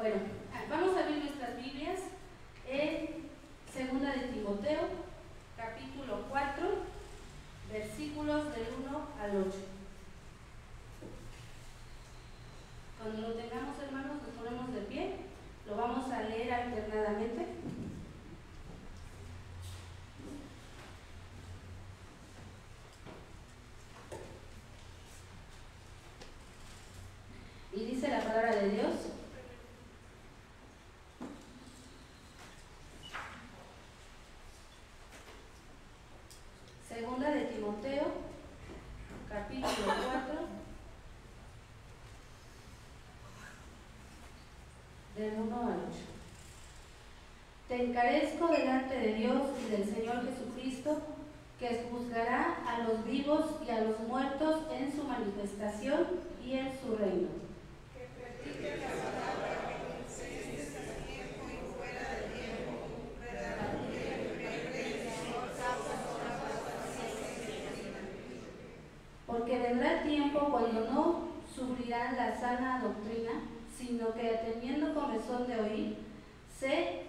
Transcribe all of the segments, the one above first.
Bueno, vamos a abrir nuestras Biblias en 2 de Timoteo, capítulo 4, versículos del 1 al 8. Cuando lo tengamos, hermanos, nos ponemos de pie, lo vamos a leer alternadamente. Y dice la palabra de Dios: Segunda de Timoteo, capítulo 4, del 1 al 8. Te encarezco delante de Dios y del Señor Jesucristo, que juzgará a los vivos y a los muertos en su manifestación y en su reino. Que predique la palabra, que enseñes a tiempo y fuera de tiempo, redarguye, reprende, exhorta, consola con paciencia. Porque vendrá tiempo cuando no sufrirán la sana doctrina, sino que teniendo comezón de oír, se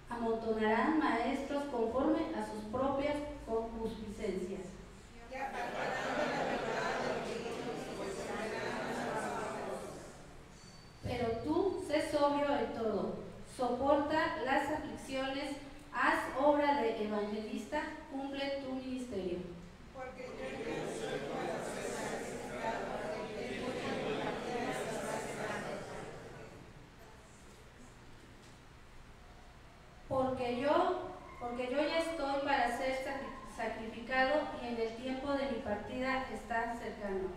amontonarán maestros conforme a sus propias concupiscencias. Y apartarán de la verdad de Dios, pues serán atrapados. Pero tú sé sobrio en todo, soporta las aflicciones, haz obra de evangelista, cumple tu ministerio. Porque yo ya soy para ser sacrificado, el tiempo de mi partida está cercano. Porque yo ya estoy para ser sacrificado y en el tiempo de mi partida está cercano.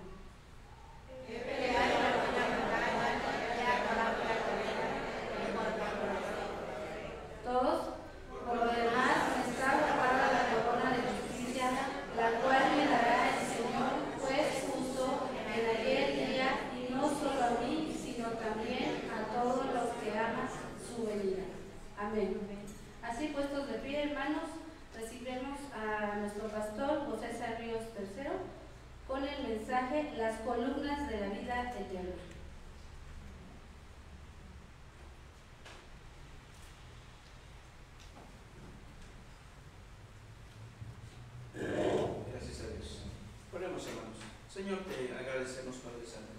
He peleado la buena batalla, he acabado la carrera, he guardado la fe. Todos, por lo demás, me está guardada la corona de justicia, la cual me dará el Señor, juez justo, en aquel día, y no solo a mí, sino también a todos los que aman su venida. Amén. Así puestos de pie, hermanos, recibimos a nuestro pastor José Sarrios III con el mensaje Las columnas de la vida eterna. Gracias a Dios. Oremos, hermanos. Señor, te agradecemos, Padre Santo.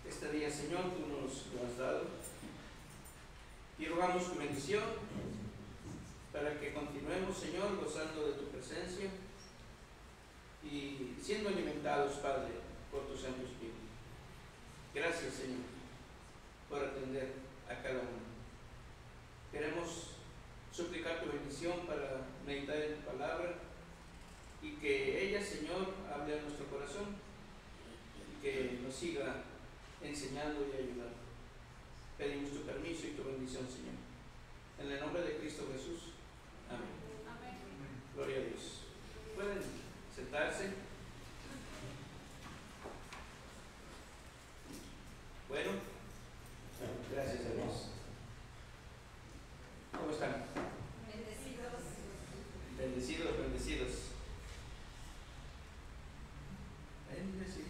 Este día, Señor, tú nos lo has dado y rogamos tu bendición para que continuemos, Señor, gozando de tu presencia y siendo alimentados, Padre, por tu Santo Espíritu. Gracias, Señor, por atender a cada uno. Queremos suplicar tu bendición para meditar en tu palabra y que ella, Señor, hable a nuestro corazón y que nos siga enseñando y ayudando. Pedimos tu permiso y tu bendición, Señor. En el nombre de Cristo Jesús. Amén. Amén. Gloria a Dios. Pueden sentarse. Bueno, gracias a Dios. ¿Cómo están? Bendecidos. Bendecidos, bendecidos. Bendecidos.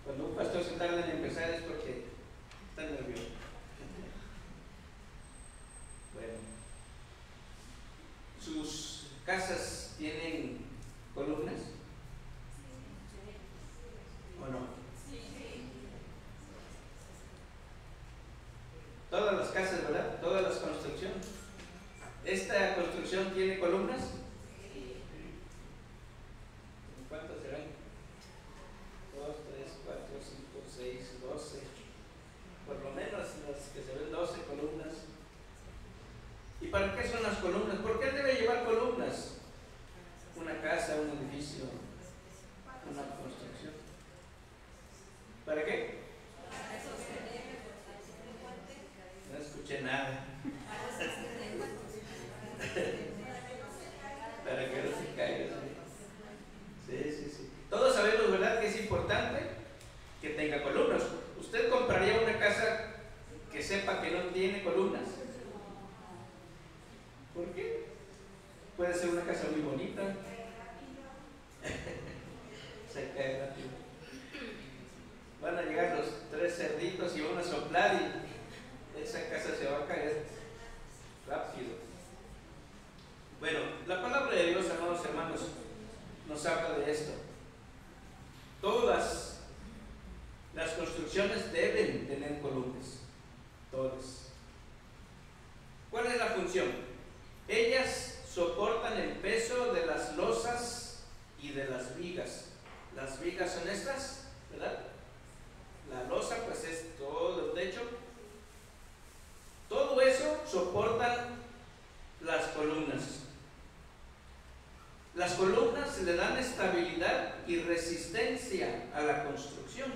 Cuando un pastor se tarda en empezar es porque está nervioso. Bueno, ¿sus casas tienen columnas o no? Todas las casas, ¿verdad? Todas las construcciones. ¿Esta construcción tiene columnas? ¿Cuántas serán? 2, 3, 4, 5, 6, 12. Por lo menos las que se ven 12 columnas. ¿Y para qué son las columnas? ¿Por qué debe llevar columnas? Una casa, un edificio, una construcción. ¿Para qué? No escuché nada. cerditos y van a soplar y esa casa se va a caer rápido. Bueno, la palabra de Dios, amados hermanos, nos habla de esto. Todas las construcciones deben tener columnas, todas. ¿Cuál es la función? Ellas soportan el peso de las losas y de las vigas. Las vigas son estas, ¿verdad? La losa pues es todo el techo. Todo eso soportan las columnas. Las columnas le dan estabilidad y resistencia a la construcción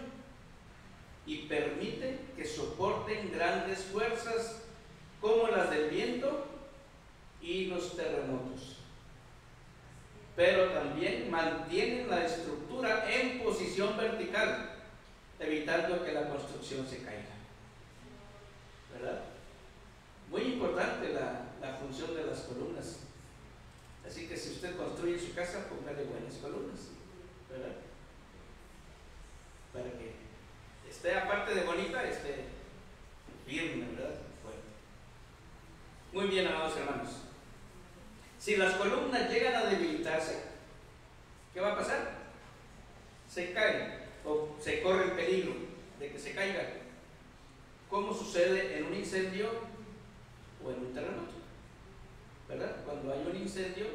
y permiten que soporten grandes fuerzas como las del viento y los terremotos. Pero también mantienen la estructura en posición vertical, evitando que la construcción se caiga. ¿Verdad? Muy importante la función de las columnas. Así que si usted construye su casa, póngale buenas columnas, ¿verdad? Para que esté, aparte de bonita, esté firme, ¿verdad? Bueno. Muy bien, amados hermanos. Si las columnas llegan a debilitarse, ¿qué va a pasar? Se caen o se corre el peligro de que se caigan. ¿Cómo sucede en un incendio o en un terremoto? ¿Verdad? Cuando hay un incendio,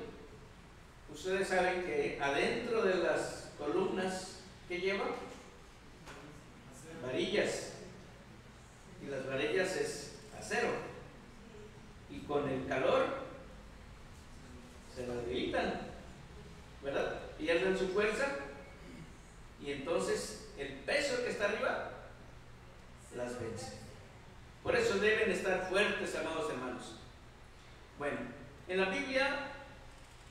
ustedes saben que adentro de las columnas que llevan varillas, y las varillas es acero, y con el calor se las debilitan, ¿verdad? Pierden su fuerza y entonces el peso que está arriba las vence. Por eso deben estar fuertes, amados hermanos. Bueno, en la Biblia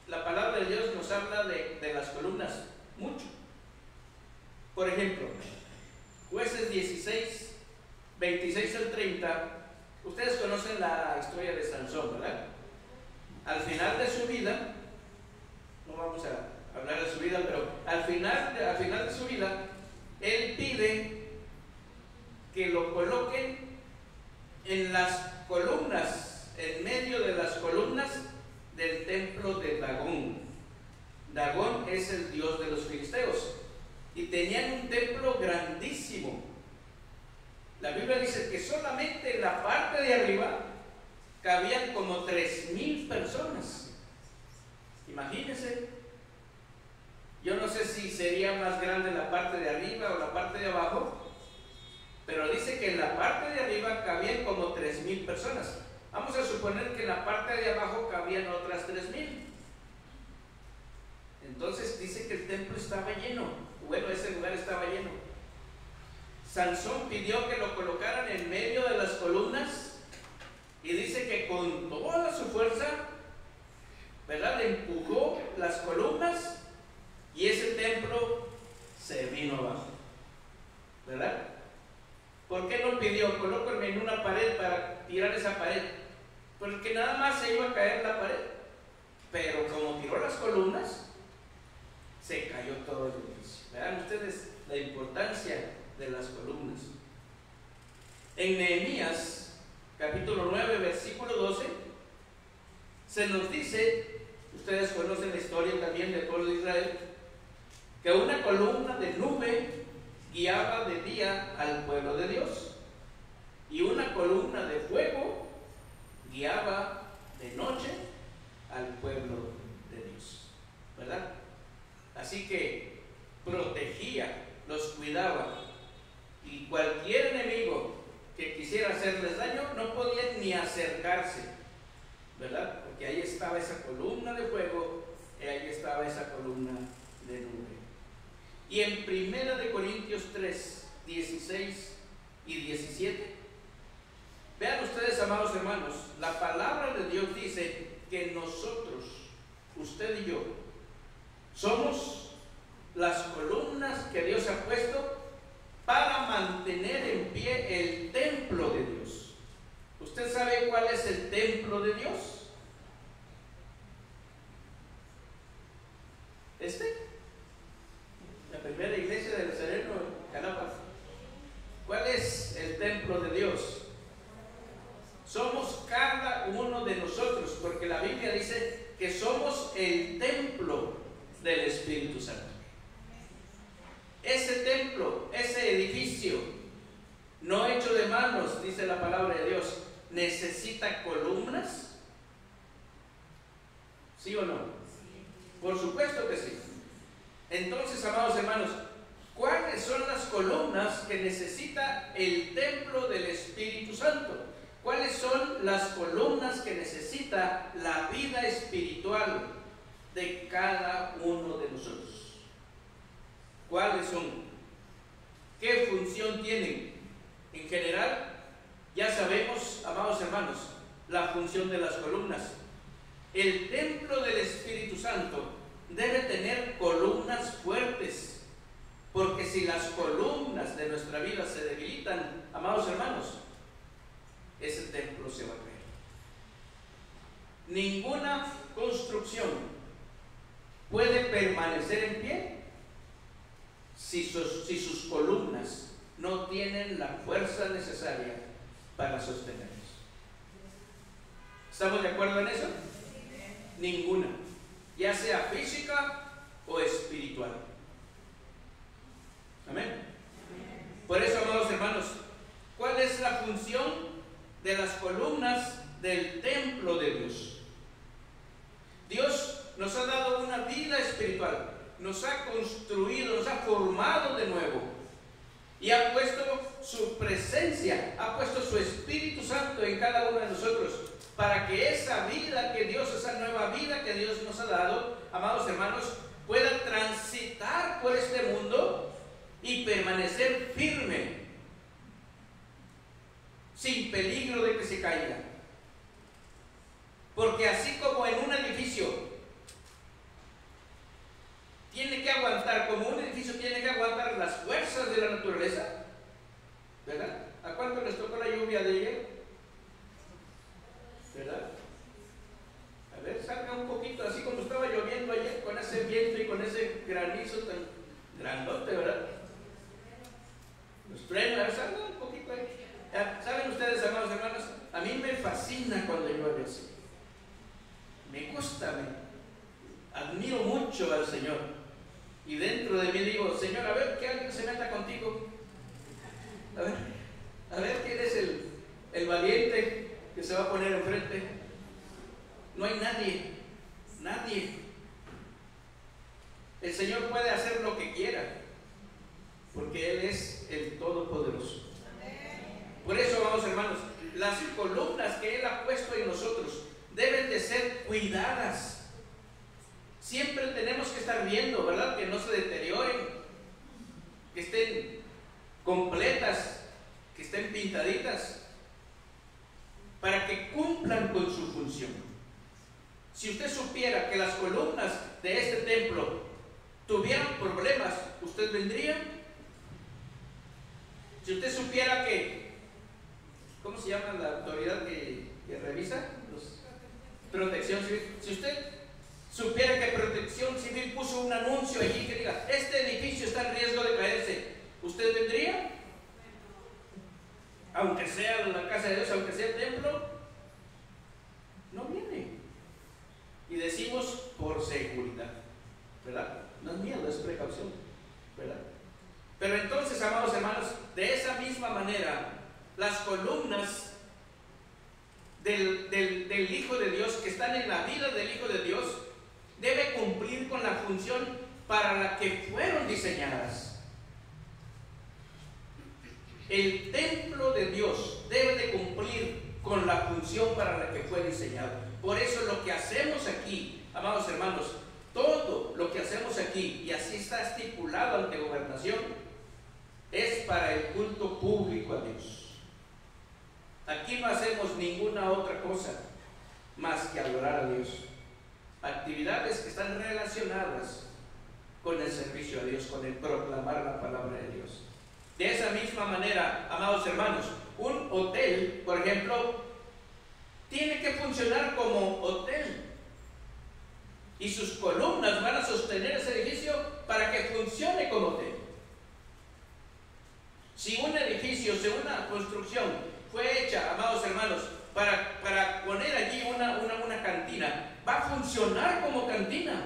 la palabra de Dios nos habla de las columnas mucho. Por ejemplo, Jueces 16, 26 al 30. Ustedes conocen la historia de Sansón, ¿verdad? Al final de su vida, no vamos a hablar de su vida, pero al final de su vida, él pide que lo coloquen en las columnas, en medio de las columnas del templo de Dagón. Dagón es el dios de los filisteos y tenían un templo grandísimo. La Biblia dice que solamente en la parte de arriba cabían como 3,000 personas. Imagínense. Yo no sé si sería más grande la parte de arriba o la parte de abajo, pero dice que en la parte de arriba cabían como 3,000 personas. Vamos a suponer que en la parte de abajo cabían otras 3,000. Entonces dice que el templo estaba lleno. Bueno, ese lugar estaba lleno. Sansón pidió que lo colocaran en medio de las columnas y dice que con toda su fuerza, ¿verdad?, empujó las columnas y ese templo se vino abajo, ¿verdad? ¿Por qué no pidió? Colóquenme en una pared para tirar esa pared. Porque nada más se iba a caer la pared. Pero como tiró las columnas, se cayó todo el edificio. Vean ustedes la importancia de las columnas. En Nehemías, capítulo 9, versículo 12, se nos dice, ustedes conocen la historia también del pueblo de Israel, que una columna de nube guiaba de día al pueblo de Dios y una columna de fuego guiaba de noche al pueblo de Dios, ¿verdad? Así que protegía, los cuidaba, y cualquier enemigo que quisiera hacerles daño no podía ni acercarse, ¿verdad? Porque ahí estaba esa columna de fuego y ahí estaba esa columna de nube. Y en 1 Corintios 3, 16 y 17, vean ustedes, amados hermanos, la palabra de Dios dice que nosotros, usted y yo, somos las columnas que Dios ha puesto para mantener en pie el templo de Dios. ¿Usted sabe cuál es el templo de Dios? La primera iglesia del Nazareno, Jalapa. ¿Cuál es templo de Dios. Somos cada uno de nosotros, porque la Biblia dice que somos el templo del Espíritu Santo. Ese templo, ese edificio, no hecho de manos, dice la palabra de Dios, ¿necesita columnas? ¿Sí o no? Por supuesto que sí. Entonces, amados hermanos, ¿cuáles son las columnas que necesita el templo del Espíritu Santo? ¿Cuáles son las columnas que necesita la vida espiritual de cada uno de nosotros? ¿Cuáles son? ¿Qué función tienen? En general, ya sabemos, amados hermanos, la función de las columnas. El templo del Espíritu Santo debe tener columnas fuertes, porque si las columnas de nuestra vida se debilitan, amados hermanos, ese templo se va a caer. Ninguna construcción puede permanecer en pie si sus columnas no tienen la fuerza necesaria para sostenerlos. ¿Estamos de acuerdo en eso? Ninguna, ya sea física o espiritual. Amén. Por eso, amados hermanos, ¿cuál es la función de las columnas del templo de Dios? Dios nos ha dado una vida espiritual, nos ha construido, nos ha formado de nuevo y ha puesto su presencia, ha puesto su Espíritu Santo en cada uno de nosotros, para que esa vida que Dios, esa nueva vida que Dios nos ha dado, amados hermanos, pueda transitar por este mundo y permanecer firme, sin peligro de que se caiga. Porque así como en un edificio tiene que aguantar, como un edificio tiene que aguantar las fuerzas de la naturaleza, ¿verdad? ¿A cuánto les tocó la lluvia de ayer? ¿Verdad? A ver, salga un poquito, así como estaba lloviendo ayer, con ese viento y con ese granizo tan grandote, ¿verdad? Los truenos, a ver, salga un poquito ahí. ¿Saben ustedes, amados hermanos? A mí me fascina cuando llueve así. Me gusta, admiro mucho al Señor. Y dentro de mí digo, Señor, a ver, que alguien se meta contigo. A ver quién es el valiente que se va a poner enfrente. No hay nadie. El Señor puede hacer lo que quiera, porque Él es el Todopoderoso. Por eso, amados hermanos, las columnas que Él ha puesto en nosotros deben de ser cuidadas. Siempre tenemos que estar viendo, ¿verdad?, que no se deterioren, que estén completas, que estén pintaditas, para que cumplan con su función. Si usted supiera que las columnas de este templo tuvieran problemas, ¿usted vendría? Si usted supiera que, ¿cómo se llama la autoridad que revisa? Protección Civil. Si usted supiera que Protección Civil puso un anuncio allí que diga, este edificio está en riesgo de caerse, ¿usted vendría? Aunque sea la casa de Dios, aunque sea el templo, no viene. Y decimos por seguridad, ¿verdad? No es miedo, es precaución, ¿verdad? Pero entonces, amados hermanos, de esa misma manera, las columnas del Hijo de Dios, que están en la vida del Hijo de Dios, debe cumplir con la función para la que fueron diseñadas. El templo de Dios debe de cumplir con la función para la que fue diseñado. Por eso lo que hacemos aquí, amados hermanos, todo lo que hacemos aquí, y así está estipulado ante gobernación, es para el culto público a Dios. Aquí no hacemos ninguna otra cosa más que adorar a Dios. Actividades que están relacionadas con el servicio a Dios, con el proclamar la palabra de Dios. De esa misma manera, amados hermanos, un hotel, por ejemplo, tiene que funcionar como hotel. Y sus columnas van a sostener ese edificio para que funcione como hotel. Si un edificio, si una construcción fue hecha, amados hermanos, para poner allí una cantina, va a funcionar como cantina.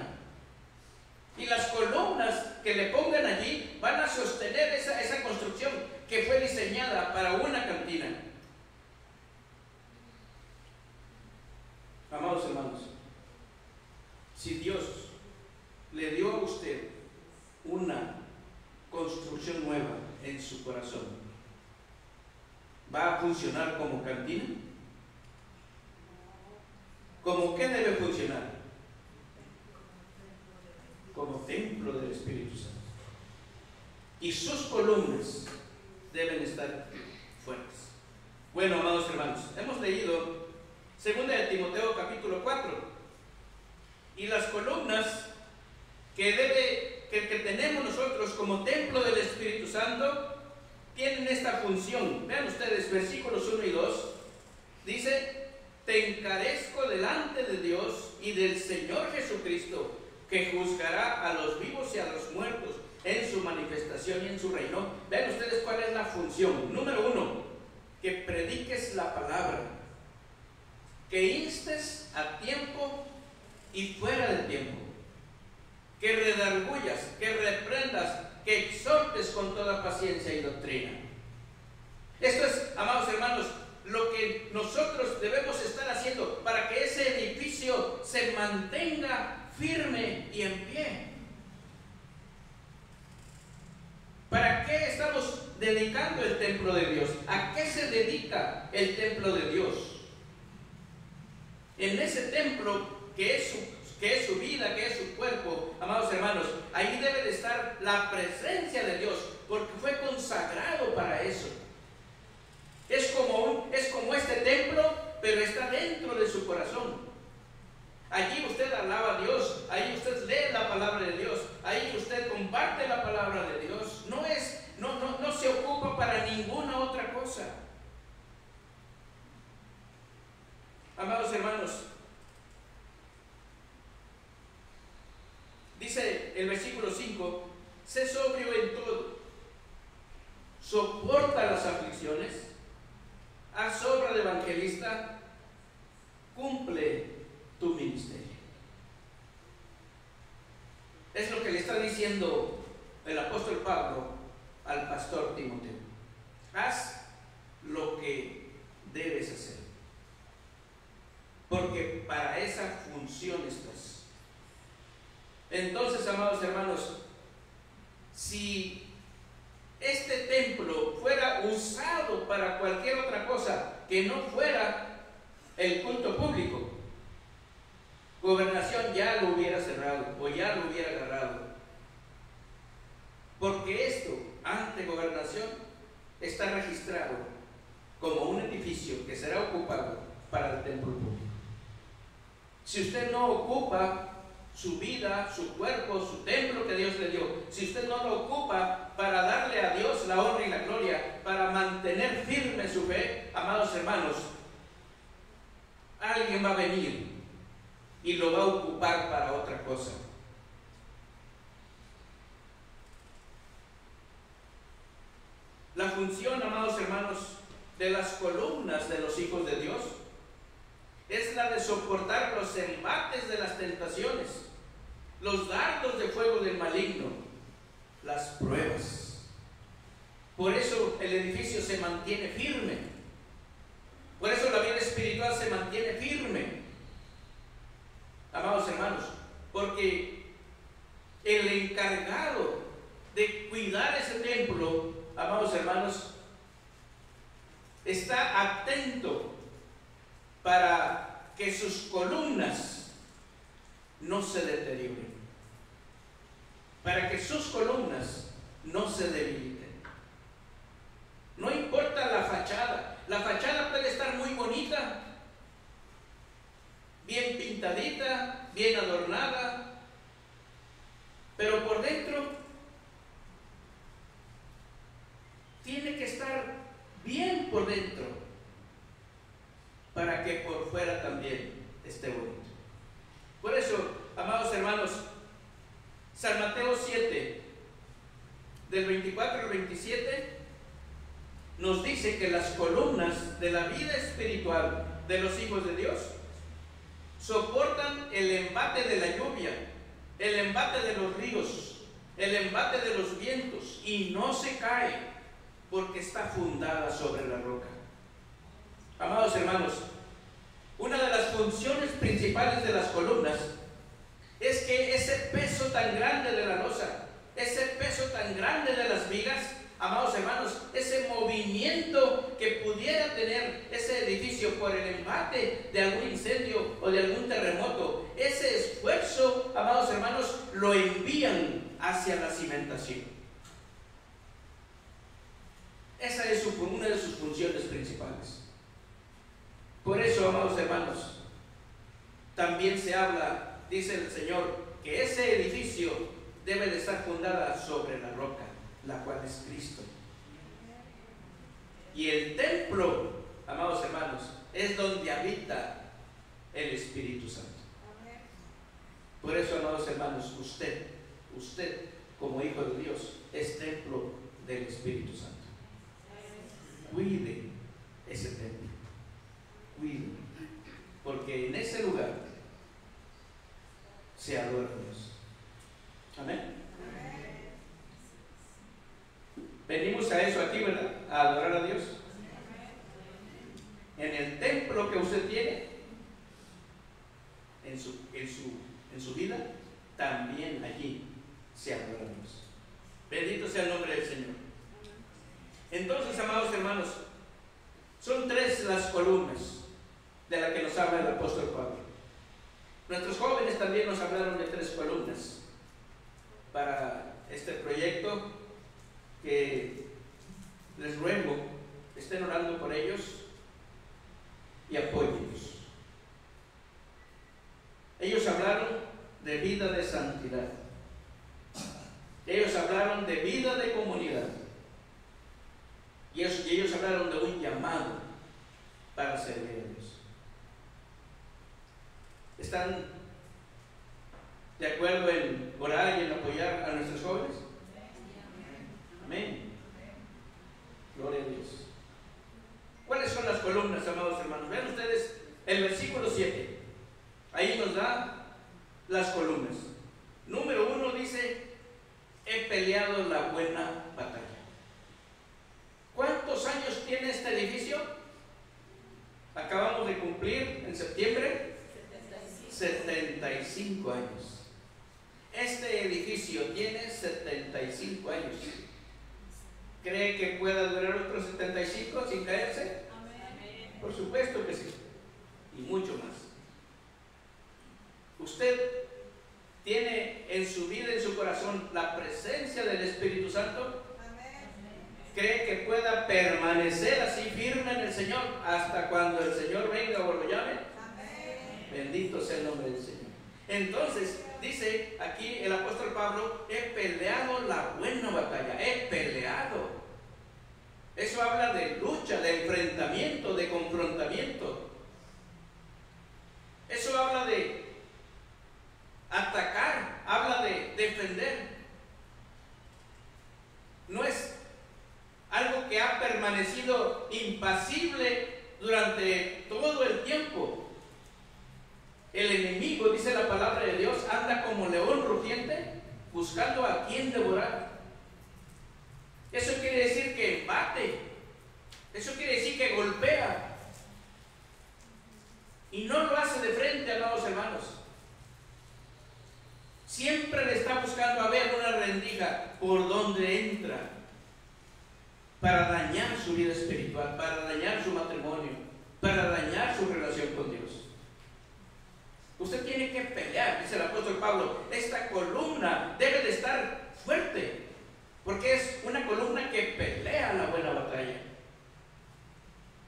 Y las columnas que le pongan allí van a sostener esa construcción que fue diseñada para una cantina. Amados hermanos, si Dios le dio a usted una construcción nueva en su corazón, ¿va a funcionar como cantina? ¿Cómo qué debe funcionar? Como templo del Espíritu Santo. Y sus columnas deben estar fuertes. Bueno, amados hermanos, hemos leído 2 de Timoteo capítulo 4. Y las columnas que tenemos nosotros como templo del Espíritu Santo tienen esta función. Vean ustedes, versículos 1 y 2. Dice: te encarezco delante de Dios y del Señor Jesucristo, que juzgará a los vivos y a los muertos en su manifestación y en su reino. Vean ustedes cuál es la función. Número 1, que prediques la palabra, que instes a tiempo y fuera del tiempo, que redargullas, que reprendas, que exhortes con toda paciencia y doctrina. Esto es, amados hermanos, lo que nosotros debemos estar haciendo para que ese edificio se mantenga firme y en pie. ¿Para qué estamos dedicando el templo de Dios? ¿A qué se dedica el templo de Dios? En ese templo que es su vida, que es su cuerpo, amados hermanos, ahí debe de estar la presencia de Dios, porque fue consagrado para eso. Es como este templo, pero está dentro de su corazón. Allí usted alaba a Dios, ahí usted lee la palabra de Dios, ahí usted comparte la palabra de Dios. No se ocupa para ninguna otra cosa. Amados hermanos, dice el versículo 5: sé sobrio en todo, soporta las aflicciones, haz obra de evangelista, cumple tu ministerio. Es lo que le está diciendo el apóstol Pablo al pastor Timoteo. Haz lo que debes hacer, porque para esa función estás. Entonces, amados hermanos, si este templo fuera usado para cualquier otra cosa que no fuera el culto público, Gobernación ya lo hubiera cerrado o ya lo hubiera agarrado, porque esto ante Gobernación está registrado como un edificio que será ocupado para el templo público. Si usted no ocupa su vida, su cuerpo, su templo que Dios le dio, si usted no lo ocupa para darle a Dios la honra y la gloria, para mantener firme su fe, amados hermanos, alguien va a venir y lo va a ocupar para otra cosa. La función, amados hermanos, de las columnas de los hijos de Dios es la de soportar los embates de las tentaciones, los dardos de fuego del maligno, las pruebas. Por eso el edificio se mantiene firme. Por eso la vida espiritual se mantiene firme, amados hermanos, porque el encargado de cuidar ese templo, amados hermanos, está atento para que sus columnas no se deterioren, para que sus columnas no se debiliten. No importa la fachada puede estar muy bonita, bien pintadita, bien adornada, pero por dentro tiene que estar bien por dentro para que por fuera también esté bonito. Por eso, amados hermanos, San Mateo 7, del 24 al 27, nos dice que las columnas de la vida espiritual de los hijos de Dios soportan el embate de la lluvia, el embate de los ríos, el embate de los vientos, y no se cae porque está fundada sobre la roca. Amados hermanos, una de las funciones principales de las columnas es que ese peso tan grande de la losa, ese peso tan grande de las vigas, amados hermanos, ese movimiento que pudiera tener ese edificio por el embate de algún incendio o de algún terremoto, ese esfuerzo, amados hermanos, lo envían hacia la cimentación. Esa es una de sus funciones principales. Por eso, amados hermanos, también se habla, dice el Señor, que ese edificio debe de estar fundada sobre la roca, la cual es Cristo. Y el templo, amados hermanos, es donde habita el Espíritu Santo. Por eso, amados hermanos, usted como hijo de Dios es templo del Espíritu Santo. Cuide ese templo, cuide, porque en ese lugar se adora a Dios. Amén. Venimos a eso aquí, ¿verdad? A adorar a Dios. En el templo que usted tiene, en su vida, también allí se adora a Dios. Bendito sea el nombre del Señor. Entonces, amados hermanos, son 3 las columnas de las que nos habla el apóstol Pablo. Nuestros jóvenes también nos hablaron de 3 columnas para este proyecto, que les ruego que estén orando por ellos y apóyenlos. Ellos hablaron de vida de santidad. Ellos hablaron de vida de comunidad. Y ellos hablaron de un llamado para servir a Dios. ¿Están de acuerdo en orar y en apoyar a nuestros jóvenes? Amén. Gloria a Dios. ¿Cuáles son las columnas, amados hermanos? Vean ustedes el versículo 7. Ahí nos da las columnas. Número 1 dice: he peleado la buena batalla. ¿Cuántos años tiene este edificio? Acabamos de cumplir en septiembre 75 años. Este edificio tiene 75 años. ¿Cree que pueda durar otros 75 sin caerse? Amén. Por supuesto que sí. Y mucho más. ¿Usted tiene en su vida, en su corazón, la presencia del Espíritu Santo? ¿Cree que pueda permanecer así firme en el Señor hasta cuando el Señor venga o lo llame? Amén. Bendito sea el nombre del Señor. Entonces, dice aquí el apóstol Pablo: he peleado la buena batalla. He peleado. Eso habla de lucha, de enfrentamiento, de confrontamiento. Eso habla de atacar, habla de defender. No es algo que ha permanecido impasible durante todo el tiempo. El enemigo, dice la palabra de Dios, anda como león rugiente buscando a quien devorar. Eso quiere decir que embate. Eso quiere decir que golpea. Y no lo hace de frente, amados hermanos. Siempre le está buscando a ver una rendija por donde entra, para dañar su vida espiritual, para dañar su matrimonio, para dañar su relación con Dios. Usted tiene que pelear, dice el apóstol Pablo. Esta columna debe de estar fuerte, porque es una columna que pelea la buena batalla.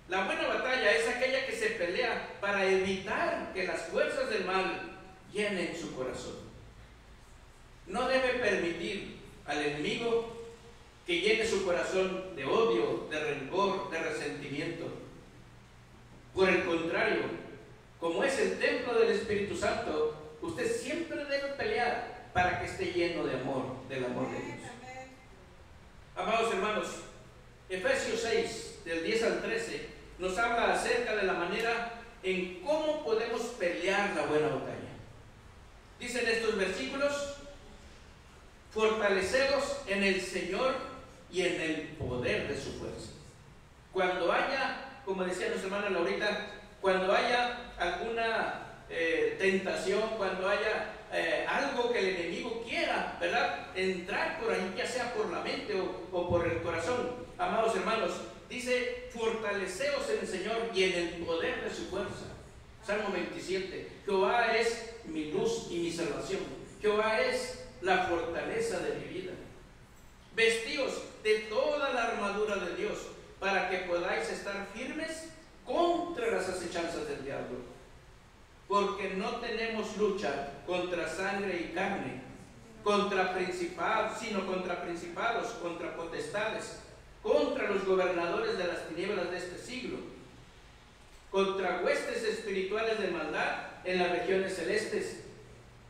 La buena batalla es aquella que se pelea para evitar que las fuerzas del mal llenen su corazón. No debe permitir al enemigo que llene su corazón de odio, de rencor, de resentimiento. Por el contrario, como es el templo del Espíritu Santo, usted siempre debe pelear para que esté lleno de amor, del amor de Dios. Amados hermanos, Efesios 6, del 10 al 13, nos habla acerca de la manera en cómo podemos pelear la buena batalla. Dicen estos versículos: fortaleceos en el Señor y en el poder de su fuerza. Cuando haya, como decía nuestra hermana Laurita, cuando haya alguna tentación, cuando haya algo que el enemigo quiera, ¿verdad?, entrar por ahí, ya sea por la mente o por el corazón, amados hermanos, dice: fortaleceos en el Señor y en el poder de su fuerza. Salmo 27: Jehová es mi luz y mi salvación, Jehová es la fortaleza de mi vida. Vestíos de toda la armadura de Dios, para que podáis estar firmes contra las acechanzas del diablo. Porque no tenemos lucha contra sangre y carne, contra principados, sino contra principados, contra potestades, contra los gobernadores de las tinieblas de este siglo, contra huestes espirituales de maldad en las regiones celestes.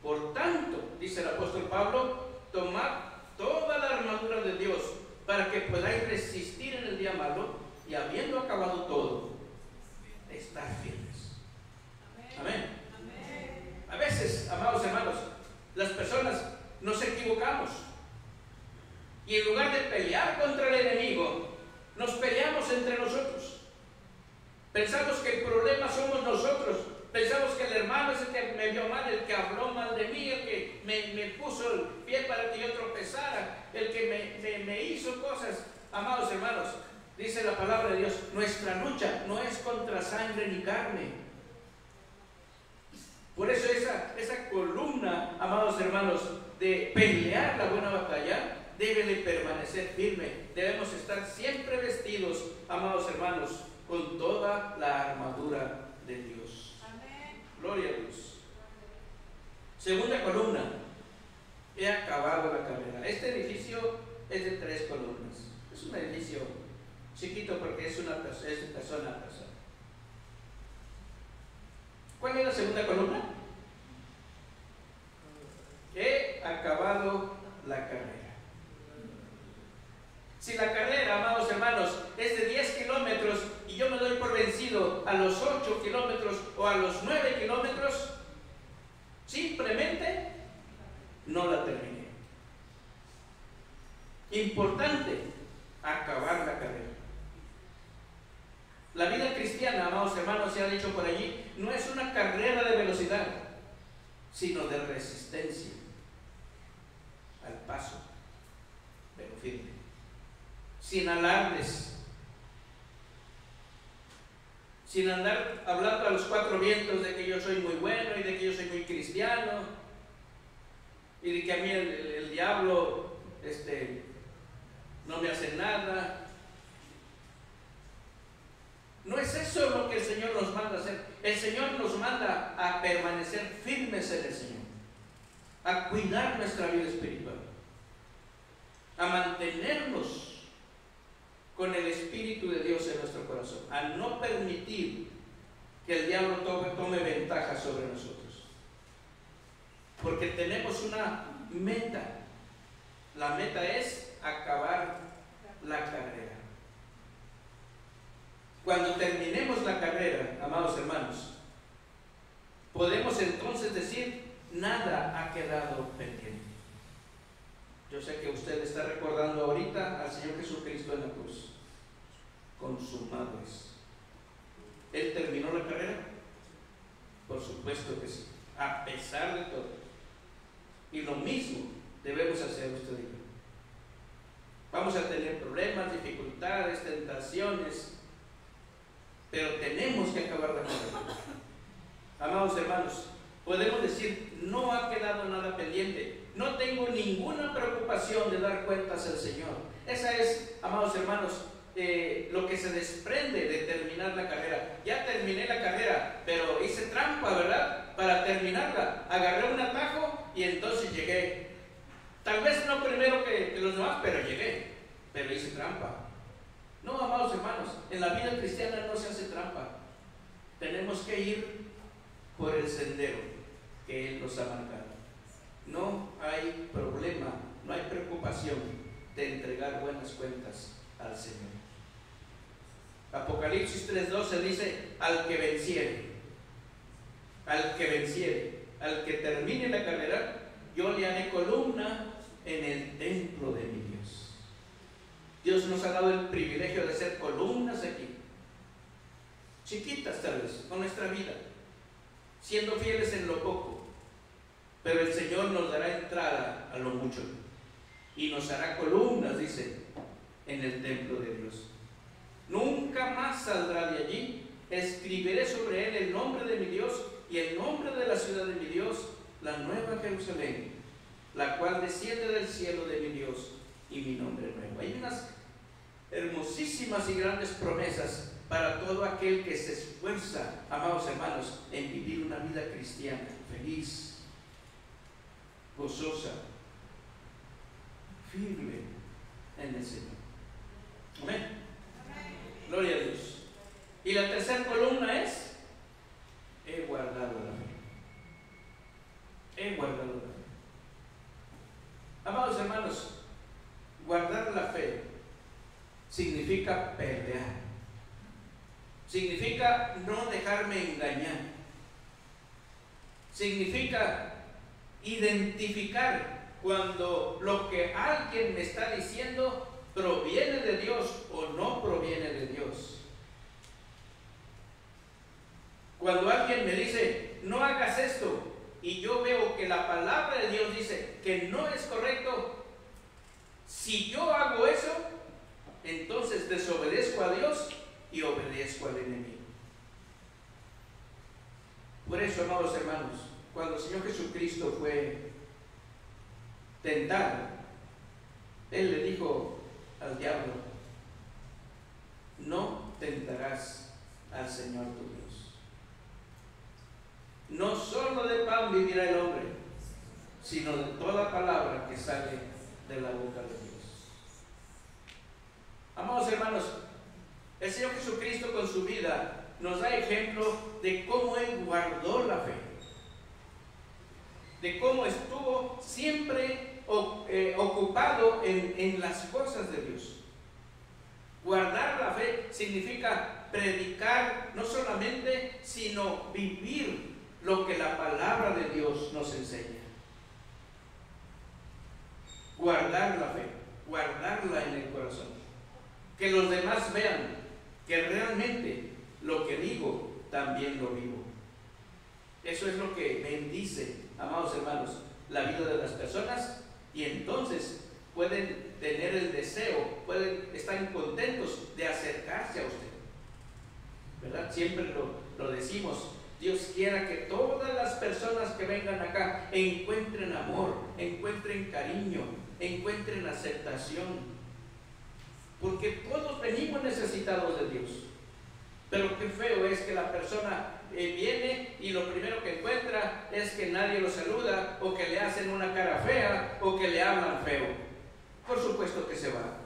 Por tanto, dice el apóstol Pablo, tomad toda la armadura de Dios, para que podáis resistir en el día malo, y habiendo acabado todo, estar firmes. Amén. A veces, amados hermanos, las personas nos equivocamos, y en lugar de pelear contra el enemigo, nos peleamos entre nosotros. Pensamos que el problema somos nosotros. Pensamos que el hermano es el que me vio mal, el que habló mal de mí, el que me puso el pie para que yo tropezara, el que me hizo cosas. Amados hermanos, dice la palabra de Dios: nuestra lucha no es contra sangre ni carne. Por eso esa columna, amados hermanos, de pelear la buena batalla, debe de permanecer firme. Debemos estar siempre vestidos, amados hermanos, con toda la armadura de Dios. Amén. Gloria a Dios. Segunda columna: he acabado la carrera. Este edificio es de 3 columnas. Es un edificio chiquito porque es de persona a persona. ¿Cuál es la segunda columna? He acabado la carrera. Si la carrera, amados hermanos, es de 10 kilómetros y yo me doy por vencido a los 8 kilómetros o a los 9 kilómetros, simplemente no la terminé. Importante, acabar la carrera. La vida cristiana, amados hermanos, se ha dicho por allí, no es una carrera de velocidad, sino de resistencia al paso, pero firme, sin alardes, sin andar hablando a los 4 vientos de que yo soy muy bueno y de que yo soy muy cristiano y de que a mí el diablo no me hace nada. No es eso lo que el Señor nos manda a hacer. El Señor nos manda a permanecer firmes en el Señor, a cuidar nuestra vida espiritual, a mantenernos con el Espíritu de Dios en nuestro corazón, a no permitir que el diablo tome ventaja sobre nosotros, porque tenemos una meta. La meta es acabar la carrera. Cuando terminemos la carrera, amados hermanos, podemos entonces decir: nada ha quedado pendiente. Yo sé que usted está recordando ahorita al Señor Jesucristo en la cruz. Consumado es. ¿Él terminó la carrera? Por supuesto que sí, a pesar de todo. Y lo mismo debemos hacer usted y yo. Vamos a tener problemas, dificultades, tentaciones, pero tenemos que acabar la carrera. Amados hermanos, podemos decir: no ha quedado nada pendiente, no tengo ninguna preocupación de dar cuentas al Señor. Esa es, amados hermanos, lo que se desprende de terminar la carrera. Ya terminé la carrera, pero hice trampa, ¿verdad?, para terminarla. Agarré un atajo y entonces llegué. Tal vez no primero que los demás, pero llegué, pero hice trampa. No, amados hermanos, en la vida cristiana no se hace trampa. Tenemos que ir por el sendero que Él nos ha marcado. No hay problema, no hay preocupación de entregar buenas cuentas al Señor. Apocalipsis 3:12 dice, al que venciere, al que termine la carrera, yo le haré columna en el templo de mi Dios. Dios nos ha dado el privilegio de ser columnas aquí, chiquitas tal vez, con nuestra vida, siendo fieles en lo poco, pero el Señor nos dará entrada a lo mucho y nos hará columnas, dice, en el templo de Dios. Nunca más saldrá de allí. Escribiré sobre él el nombre de mi Dios y el nombre de la ciudad de mi Dios, la nueva Jerusalén, la cual desciende del cielo de mi Dios, y mi nombre nuevo. Hay unas hermosísimas y grandes promesas para todo aquel que se esfuerza, amados hermanos, en vivir una vida cristiana, feliz, gozosa, firme en el Señor. Amén. Gloria a Dios. Y la tercera columna es: he guardado la fe. He guardado la fe. Amados hermanos, guardar la fe significa pelear. Significa no dejarme engañar. Significa identificar cuando lo que alguien me está diciendo proviene de Dios o no proviene de Dios. Cuando alguien me dice, no hagas esto, y yo veo que la palabra de Dios dice que no es correcto, si yo hago eso, entonces desobedezco a Dios y obedezco al enemigo. Por eso, amados hermanos, cuando el Señor Jesucristo fue tentado, Él le dijo al diablo, no tentarás al Señor tu Dios. No solo de pan vivirá el hombre, sino de toda palabra que sale de la boca de Dios. Amados hermanos, el Señor Jesucristo con su vida nos da ejemplo de cómo Él guardó la fe, de cómo estuvo siempre ocupado en las cosas de Dios. Guardar la fe significa predicar no solamente, sino vivir lo que la palabra de Dios nos enseña. Guardar la fe, guardarla en el corazón. Que los demás vean que realmente lo que digo también lo vivo. Eso es lo que bendice, amados hermanos, la vida de las personas, y entonces pueden tener el deseo, pueden estar contentos de acercarse a usted, ¿verdad? Siempre lo decimos. Dios quiera que todas las personas que vengan acá encuentren amor, encuentren cariño, encuentren aceptación, porque todos venimos necesitados de Dios. Pero qué feo es que la persona viene y lo primero que encuentra es que nadie lo saluda, o que le hacen una cara fea, o que le hablan feo. Por supuesto que se va.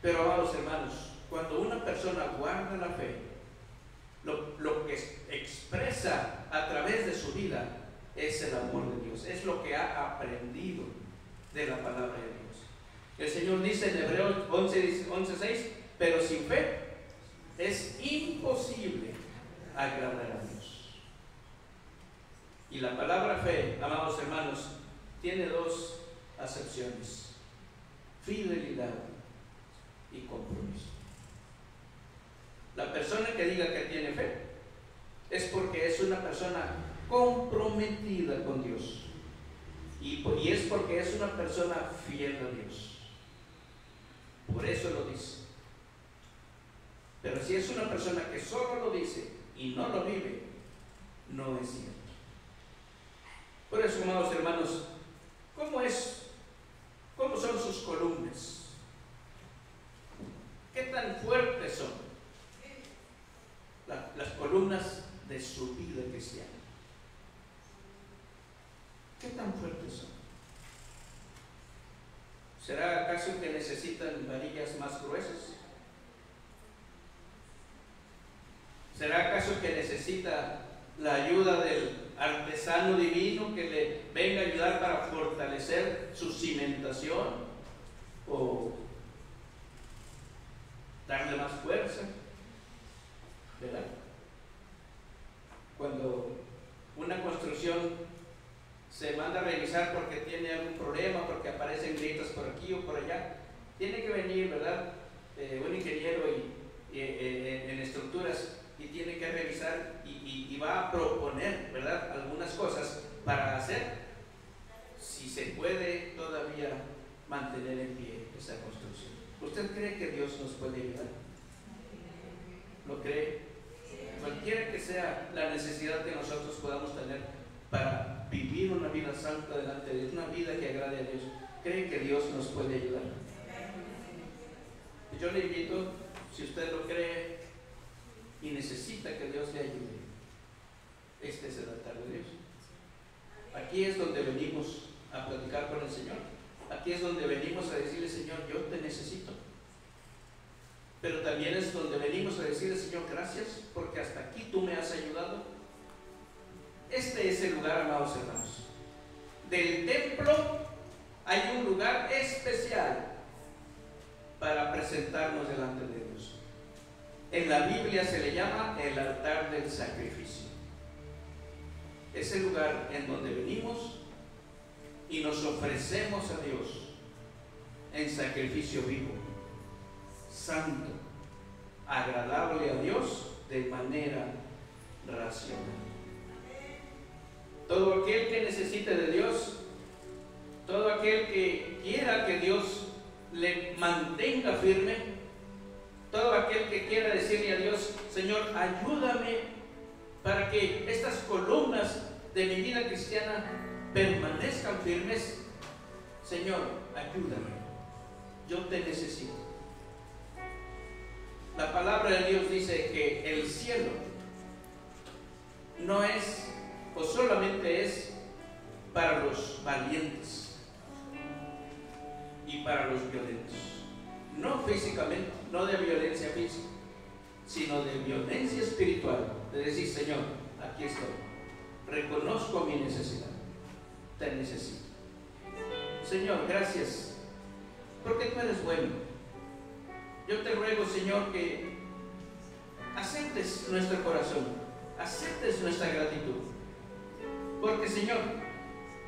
Pero, amados hermanos, cuando una persona guarda la fe, lo que expresa a través de su vida es el amor de Dios, es lo que ha aprendido de la palabra de Dios. El Señor dice en Hebreos 11:6, pero sin fe es imposible agradar a Dios. Y la palabra fe, amados hermanos, tiene dos acepciones: fidelidad y compromiso. La persona que diga que tiene fe es porque es una persona comprometida con Dios, y es porque es una persona fiel a Dios. Por eso lo dice. Pero si es una persona que solo lo dice y no lo vive, no es cierto. Por eso, amados hermanos, ¿cómo son sus columnas? ¿Qué tan fuertes son las columnas de su vida cristiana? ¿Qué tan fuertes son? ¿Será acaso que necesitan varillas más gruesas? ¿Será acaso que necesita la ayuda del artesano divino que le venga a ayudar para fortalecer su cimentación? ¿O fuerza, ¿verdad? Cuando una construcción se manda a revisar porque tiene algún problema, porque aparecen grietas por aquí o por allá, tiene que venir, ¿verdad? Un ingeniero en estructuras y tiene que revisar y va a proponer, ¿verdad?, algunas cosas para hacer, si se puede todavía mantener en pie esa construcción. ¿Usted cree que Dios nos puede ayudar? ¿Lo cree? Cualquiera que sea la necesidad que nosotros podamos tener para vivir una vida santa delante de Dios, una vida que agrade a Dios, ¿cree que Dios nos puede ayudar? Yo le invito, si usted lo cree y necesita que Dios le ayude, este es el altar de Dios. Aquí es donde venimos a platicar con el Señor. Aquí es donde venimos a decirle: Señor, yo te necesito. Pero también es donde venimos a decirle: Señor, gracias, porque hasta aquí tú me has ayudado. Este es el lugar, amados hermanos. Del templo hay un lugar especial para presentarnos delante de Dios. En la Biblia se le llama el altar del sacrificio. Es el lugar en donde venimos y nos ofrecemos a Dios en sacrificio vivo, santo, agradable a Dios de manera racional. Todo aquel que necesite de Dios, todo aquel que quiera que Dios le mantenga firme, todo aquel que quiera decirle a Dios: Señor, ayúdame para que estas columnas de mi vida cristiana permanezcan firmes. Señor, ayúdame, yo te necesito. La palabra de Dios dice que el cielo no es, o solamente es, para los valientes y para los violentos. No físicamente, no de violencia física, sino de violencia espiritual. De decir: Señor, aquí estoy, reconozco mi necesidad, te necesito. Señor, gracias, porque tú eres bueno. Yo te ruego, Señor, que aceptes nuestro corazón, aceptes nuestra gratitud, porque, Señor,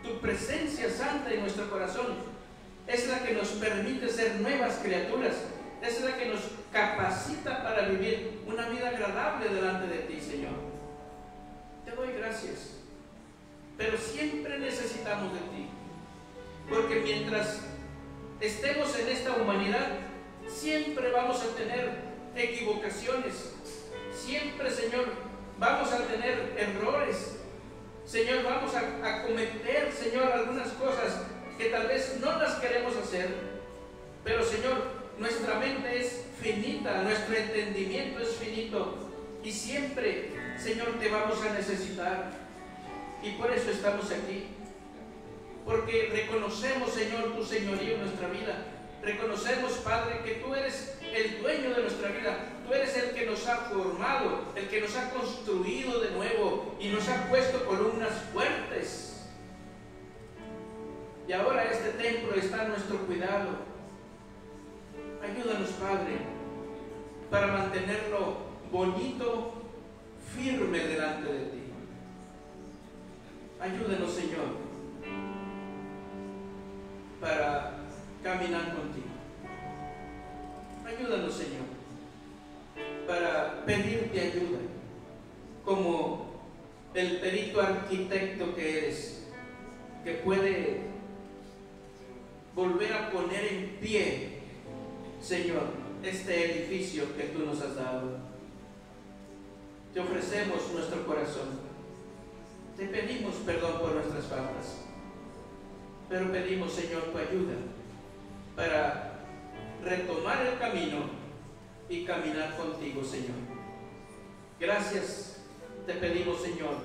tu presencia santa en nuestro corazón es la que nos permite ser nuevas criaturas, es la que nos capacita para vivir una vida agradable delante de ti, Señor. Te doy gracias, pero siempre necesitamos de ti, porque mientras estemos en esta humanidad, siempre vamos a tener equivocaciones, siempre, Señor, vamos a tener errores, Señor, vamos a cometer, Señor, algunas cosas que tal vez no las queremos hacer, pero, Señor, nuestra mente es finita, nuestro entendimiento es finito, y siempre, Señor, te vamos a necesitar. Y por eso estamos aquí, porque reconocemos, Señor, tu señorío en nuestra vida. Reconocemos, Padre, que tú eres el dueño de nuestra vida. Tú eres el que nos ha formado, el que nos ha construido de nuevo y nos ha puesto columnas fuertes. Y ahora este templo está a nuestro cuidado. Ayúdanos, Padre, para mantenerlo bonito, firme delante de ti. Ayúdanos, Señor, para caminar contigo. Ayúdanos, Señor, para pedirte ayuda, como el perito arquitecto que eres, que puede volver a poner en pie, Señor, este edificio que tú nos has dado. Te ofrecemos nuestro corazón. Te pedimos perdón por nuestras faltas, pero pedimos, Señor, tu ayuda para retomar el camino y caminar contigo, Señor. Gracias te pedimos, Señor,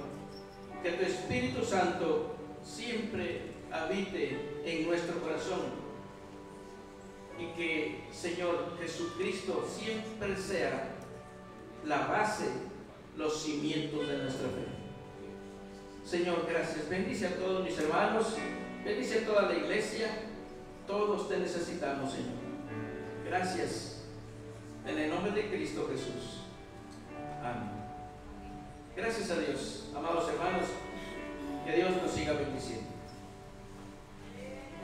que tu Espíritu Santo siempre habite en nuestro corazón y que, Señor, Jesucristo siempre sea la base, los cimientos de nuestra fe. Señor, gracias. Bendice a todos mis hermanos, bendice a toda la iglesia. Todos te necesitamos, Señor. Gracias. En el nombre nombre de Cristo Jesús. Amén. Gracias a Dios, amados hermanos, que Dios nos siga bendiciendo.